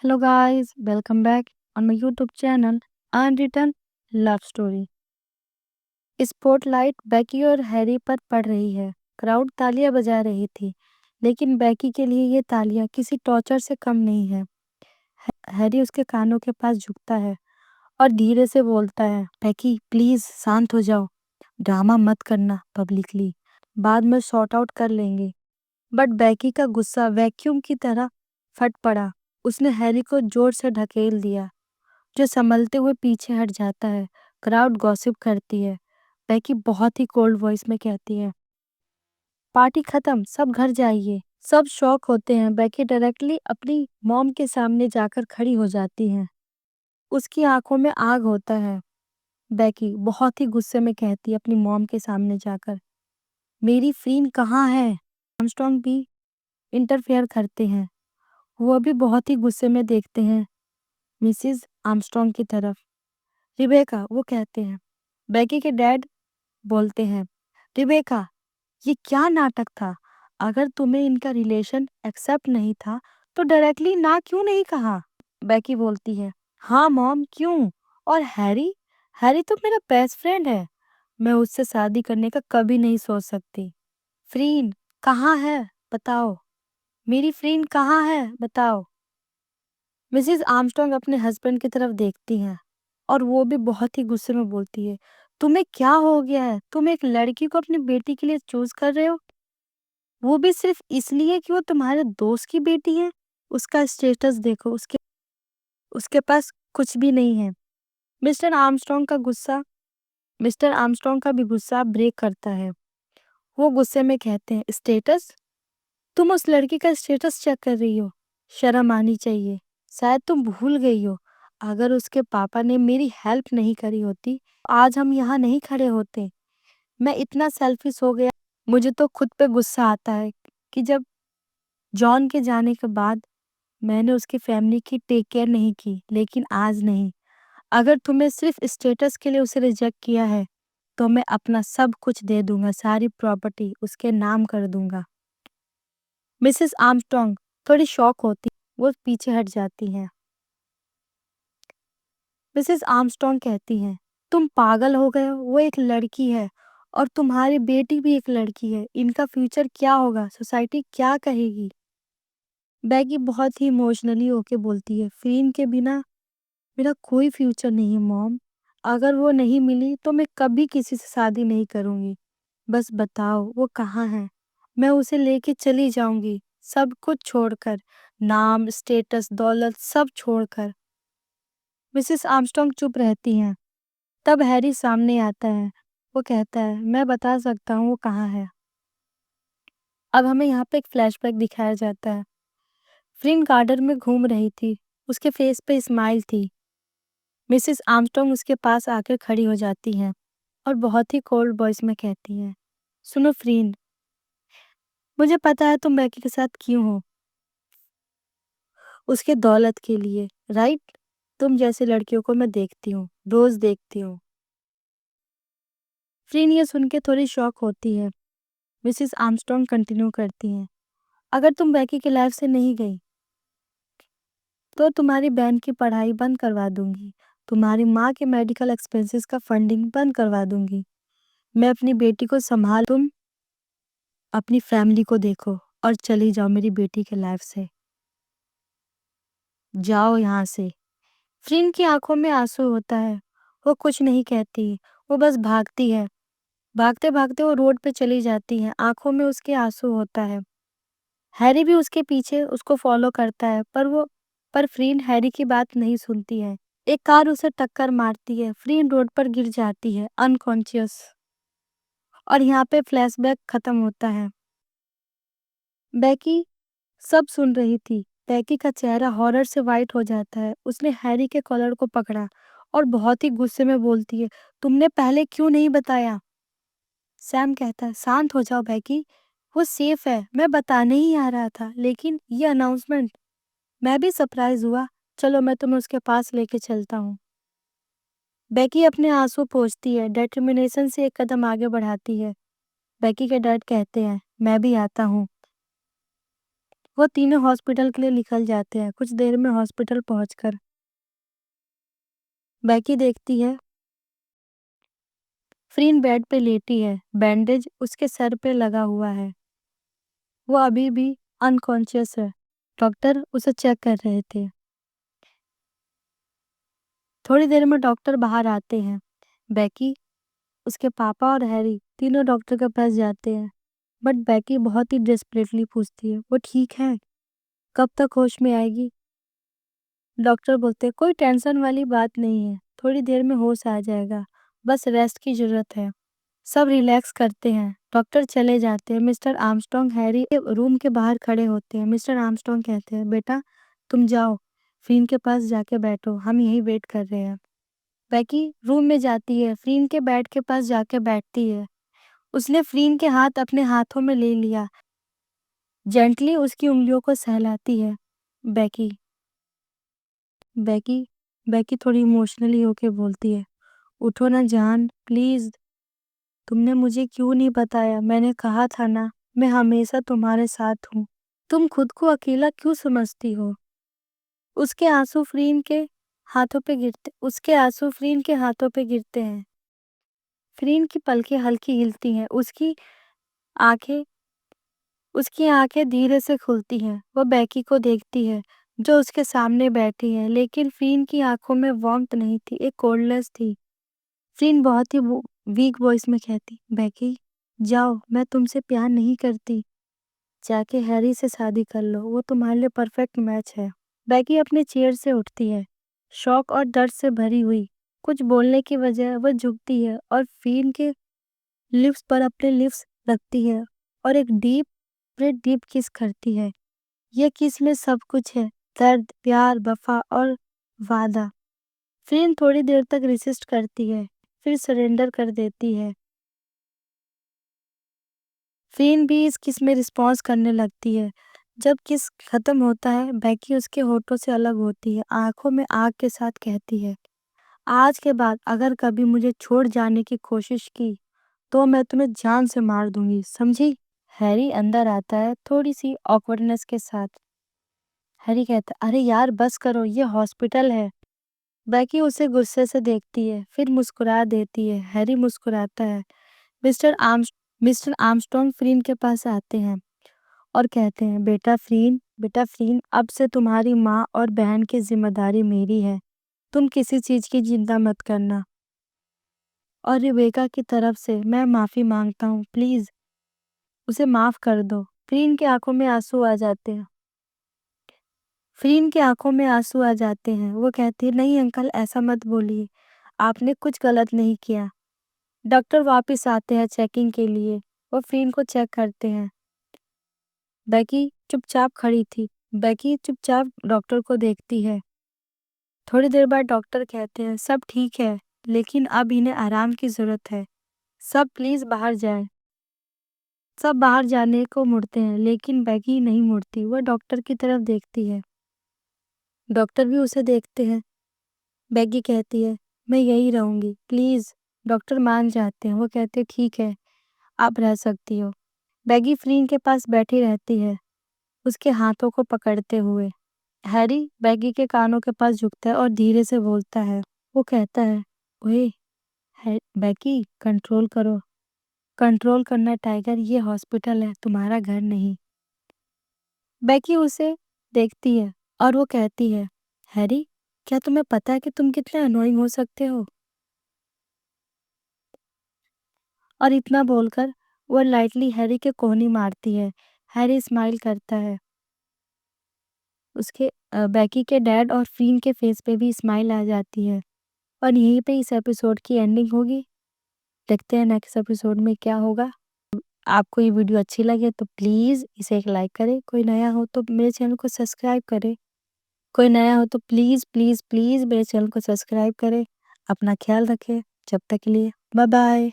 Hello guys, welcome back on my YouTube channel Unwritten Love Story। Spotlight बैकी और Harry पर पड़ रही है। क्राउड तालियां बजा रही थी, लेकिन बैकी के लिए ये तालियां किसी टॉर्चर से कम नहीं है। हैरी उसके कानों के पास झुकता है और धीरे से बोलता है, बैकी प्लीज शांत हो जाओ, ड्रामा मत करना पब्लिकली, बाद में सॉर्ट आउट कर लेंगे। बट बैकी का गुस्सा वैक्यूम की तरह फट पड़ा। उसने हैरी को जोर से ढकेल दिया, जो संभलते हुए पीछे हट जाता है। क्राउड गॉसिप करती है। बैकी बहुत ही कोल्ड वॉइस में कहती है, पार्टी खत्म, सब घर जाइए। सब शॉक होते हैं। बैकी डायरेक्टली अपनी मॉम के सामने जाकर खड़ी हो जाती है। उसकी आंखों में आग होता है। बैकी बहुत ही गुस्से में कहती है अपनी मॉम के सामने जाकर, मेरी फ्रीन कहाँ है? आर्मस्ट्रॉन्ग भी इंटरफेयर करते हैं। वो भी बहुत ही गुस्से में देखते हैं मिसिज आर्मस्ट्रॉन्ग की तरफ। रिबेका, वो कहते हैं। बैकी के डैड बोलते हैं, रिबेका ये क्या नाटक था? अगर तुम्हें इनका रिलेशन एक्सेप्ट नहीं था तो डायरेक्टली ना क्यों नहीं कहा? बैकी बोलती है, हाँ मॉम, क्यों? और हैरी, हैरी तो मेरा बेस्ट फ्रेंड है। मैं उससे शादी करने का कभी नहीं सोच सकती। फ्रीन कहाँ है बताओ? मेरी फ्रीन कहाँ है बताओ? मिसेस आर्मस्ट्रॉन्ग अपने हस्बैंड की तरफ देखती हैं और वो भी बहुत ही गुस्से में बोलती है, तुम्हें क्या हो गया है? तुम एक लड़की को अपनी बेटी के लिए चूज कर रहे हो, वो भी सिर्फ इसलिए कि वो तुम्हारे दोस्त की बेटी है। उसका स्टेटस देखो, उसके उसके पास कुछ भी नहीं है। मिस्टर आर्मस्ट्रॉन्ग का गुस्सा मिस्टर आर्मस्ट्रॉन्ग का भी गुस्सा ब्रेक करता है। वो गुस्से में कहते हैं, स्टेटस? तुम उस लड़की का स्टेटस चेक कर रही हो? शर्म आनी चाहिए। शायद तुम भूल गई हो, अगर उसके पापा ने मेरी हेल्प नहीं करी होती, आज हम यहाँ नहीं खड़े होते। मैं इतना सेल्फिश हो गया। मुझे तो खुद पे गुस्सा आता है कि जब जॉन के जाने के बाद मैंने उसकी फैमिली की टेक केयर नहीं की, लेकिन आज नहीं। अगर तुम्हें सिर्फ स्टेटस के लिए उसे रिजेक्ट किया है, तो मैं अपना सब कुछ दे दूंगा, सारी प्रॉपर्टी उसके नाम कर दूंगा। मिसेस आर्मस्ट्रॉन्ग थोड़ी शॉक होती, वो पीछे हट जाती हैं। मिसेस आर्मस्ट्रॉन्ग कहती हैं, तुम पागल हो गए हो? वो एक लड़की है और तुम्हारी बेटी भी एक लड़की है। इनका फ्यूचर क्या होगा? सोसाइटी क्या कहेगी? बैगी बहुत ही इमोशनली होके बोलती है, फ्रीन के बिना मेरा कोई फ्यूचर नहीं है मॉम। अगर वो नहीं मिली तो मैं कभी किसी से शादी नहीं करूंगी। बस बताओ वो कहाँ है? मैं उसे लेके चली जाऊंगी, सब कुछ छोड़कर, नाम, स्टेटस, दौलत सब छोड़कर। मिसेस आर्मस्ट्रॉन्ग चुप रहती हैं। तब हैरी सामने आता है। वो कहता है, मैं बता सकता हूँ वो कहाँ है। अब हमें यहाँ पे एक फ्लैशबैक दिखाया जाता है। फ्रिन गार्डन में घूम रही थी। उसके फेस पे स्माइल थी। मिसेस आर्मस्ट्रॉन्ग उसके पास आकर खड़ी हो जाती हैं और बहुत ही कोल्ड वॉइस में कहती हैं, सुनो फ्रीन, मुझे पता है तुम बैकी के साथ क्यों हो, उसके दौलत के लिए, राइट? तुम जैसी लड़कियों को मैं देखती हूँ, रोज देखती हूँ। फ्रीन ये सुन के थोड़ी शॉक होती है। मिसेस आर्मस्ट्रॉन्ग कंटिन्यू करती हैं, अगर तुम बैकी की लाइफ से नहीं गई तो तुम्हारी बहन की पढ़ाई बंद करवा दूंगी, तुम्हारी माँ के मेडिकल एक्सपेंसेस का फंडिंग बंद करवा दूंगी। मैं अपनी बेटी को संभाल, तुम अपनी फैमिली को देखो और चली जाओ मेरी बेटी के लाइफ से, जाओ यहाँ से। फ्रिन की आंखों में आंसू होता है। वो कुछ नहीं कहती, वो बस भागती है। भागते भागते वो रोड पे चली जाती है, आंखों में उसके आंसू होता है। हैरी भी उसके पीछे उसको फॉलो करता है, पर फ्रीन हैरी की बात नहीं सुनती है। एक कार उसे टक्कर मारती है। फ्रीन रोड पर गिर जाती है अनकॉन्शियस। और यहाँ पे फ्लैशबैक खत्म होता है। बैकी सब सुन रही थी। बैकी का चेहरा हॉरर से वाइट हो जाता है। उसने हैरी के कॉलर को पकड़ा और बहुत ही गुस्से में बोलती है, तुमने पहले क्यों नहीं बताया? सैम कहता है, शांत हो जाओ बैकी, वो सेफ है, मैं बताने ही आ रहा था, लेकिन ये अनाउंसमेंट, मैं भी सरप्राइज हुआ। चलो मैं तुम्हें उसके पास लेके चलता हूँ। बैकी अपने आंसू पोंछती है, डिटर्मिनेशन से एक कदम आगे बढ़ाती है। बैकी के डैड कहते हैं, मैं भी आता हूँ। वो तीनों हॉस्पिटल के लिए निकल जाते हैं। कुछ देर में हॉस्पिटल पहुंचकर बेकी देखती है फ्रीन बेड पे लेटी है, बैंडेज उसके सर पे लगा हुआ है। वो अभी भी अनकॉन्शियस है। डॉक्टर उसे चेक कर रहे थे। थोड़ी देर में डॉक्टर बाहर आते हैं। बेकी, उसके पापा और हैरी तीनों डॉक्टर के पास जाते हैं, बट बेकी बहुत ही डेस्परेटली पूछती है, वो ठीक है? कब तक होश में आएगी? डॉक्टर बोलते हैं, कोई टेंशन वाली बात नहीं है, थोड़ी देर में होश आ जाएगा, बस रेस्ट की जरूरत है। सब रिलैक्स करते हैं। डॉक्टर चले जाते हैं। मिस्टर आर्मस्ट्रॉन्ग हैरी के रूम के बाहर खड़े होते हैं। मिस्टर आर्मस्ट्रॉन्ग कहते हैं, बेटा तुम जाओ, फ्रीन के पास जाके बैठो, हम यहीं वेट कर रहे हैं। बेकी रूम में जाती है, फ्रीन के बेड के पास जाके बैठती है। उसने फ्रीन के हाथ अपने हाथों में ले लिया, जेंटली उसकी उंगलियों को सहलाती है। बेकी बेकी बेकी थोड़ी इमोशनली होके बोलती है, उठो ना जान, प्लीज। तुमने मुझे क्यों नहीं बताया? मैंने कहा था ना, मैं हमेशा तुम्हारे साथ हूँ। तुम खुद को अकेला क्यों समझती हो? उसके आंसू फ्रीन के हाथों पे गिरते हैं। फ्रीन की पलकें हल्की हिलती हैं। आंखें उसकी आंखें धीरे से खुलती हैं। वो बेकी को देखती है, जो उसके सामने बैठी है, लेकिन फ्रीन की आंखों में वार्मथ नहीं थी, एक कोल्डनेस थी। फ्रीन बहुत ही वीक वॉइस में कहती, बेकी जाओ, मैं तुमसे प्यार नहीं करती। जाके हैरी से शादी कर लो, वो तुम्हारे लिए परफेक्ट मैच है। बेकी अपने चेयर से उठती है, शौक और दर्द से भरी हुई। कुछ बोलने की बजाय वह झुकती है और फ्रीन के लिप्स पर अपने लिप्स रखती है और एक डीप किस करती है। यह किस में सब कुछ है, दर्द, प्यार, वफा और वादा। फ्रीन थोड़ी देर तक रेसिस्ट करती है, फिर सरेंडर कर देती है। फ्रीन भी इस किस में रिस्पॉन्स करने लगती है। जब किस खत्म होता है, बेकी उसके होठों से अलग होती है, आंखों में आग के साथ कहती है, आज के बाद अगर कभी मुझे छोड़ जाने की कोशिश की तो मैं तुम्हें जान से मार दूंगी, समझी? हैरी अंदर आता है, थोड़ी सी ऑकवर्डनेस के साथ। हैरी कहता है, अरे यार बस करो, ये हॉस्पिटल है। बेकी उसे गुस्से से देखती है, फिर मुस्कुरा देती है। हैरी मुस्कुराता है। मिस्टर आर्मस्ट्रॉन्ग फ्रीन के पास आते हैं और कहते हैं, बेटा फ्रीन, अब से तुम्हारी माँ और बहन की जिम्मेदारी मेरी है। तुम किसी चीज की चिंता मत करना। और रिबेका की तरफ से मैं माफी मांगता हूँ, प्लीज उसे माफ कर दो। फ्रीन की आंखों में आंसू आ जाते हैं। वो कहती है, नहीं अंकल, ऐसा मत बोलिए, आपने कुछ गलत नहीं किया। डॉक्टर वापस आते हैं चेकिंग के लिए। वो फ्रीन को चेक करते हैं। बेकी चुपचाप डॉक्टर को देखती है। थोड़ी देर बाद डॉक्टर कहते हैं, सब ठीक है, लेकिन अब इन्हें आराम की जरूरत है। सब प्लीज बाहर जाएं। सब बाहर जाने को मुड़ते हैं, लेकिन बेकी नहीं मुड़ती। वह डॉक्टर की तरफ देखती है। डॉक्टर भी उसे देखते हैं। बेकी कहती है, मैं यही रहूंगी, प्लीज। डॉक्टर मान जाते हैं। वो कहते हैं, ठीक है, आप रह सकती हो। बेकी फ्रीन के पास बैठी रहती है, उसके हाथों को पकड़ते हुए। हैरी बेकी के कानों के पास झुकता है और धीरे से बोलता है। वो कहता है, ओए बेकी, कंट्रोल करो। कंट्रोल करना टाइगर, ये हॉस्पिटल है, तुम्हारा घर नहीं। बेकी उसे देखती है और वो कहती है, हैरी, क्या तुम्हें पता है कि तुम कितने अनोइंग हो सकते हो? और इतना बोलकर वो लाइटली हैरी के कोहनी मारती है। हैरी स्माइल करता है। बेकी के डैड और फ्रीन के फेस पे भी स्माइल आ जाती है। और यहीं पे इस एपिसोड की एंडिंग होगी। देखते हैं नेक्स्ट एपिसोड में क्या होगा। आपको ये वीडियो अच्छी लगे तो प्लीज़ इसे एक लाइक करें। कोई नया हो तो मेरे चैनल को सब्सक्राइब करें। प्लीज़ प्लीज़ प्लीज़ मेरे चैनल को सब्सक्राइब करें। अपना ख्याल रखें। जब तक के लिए बाय बाय।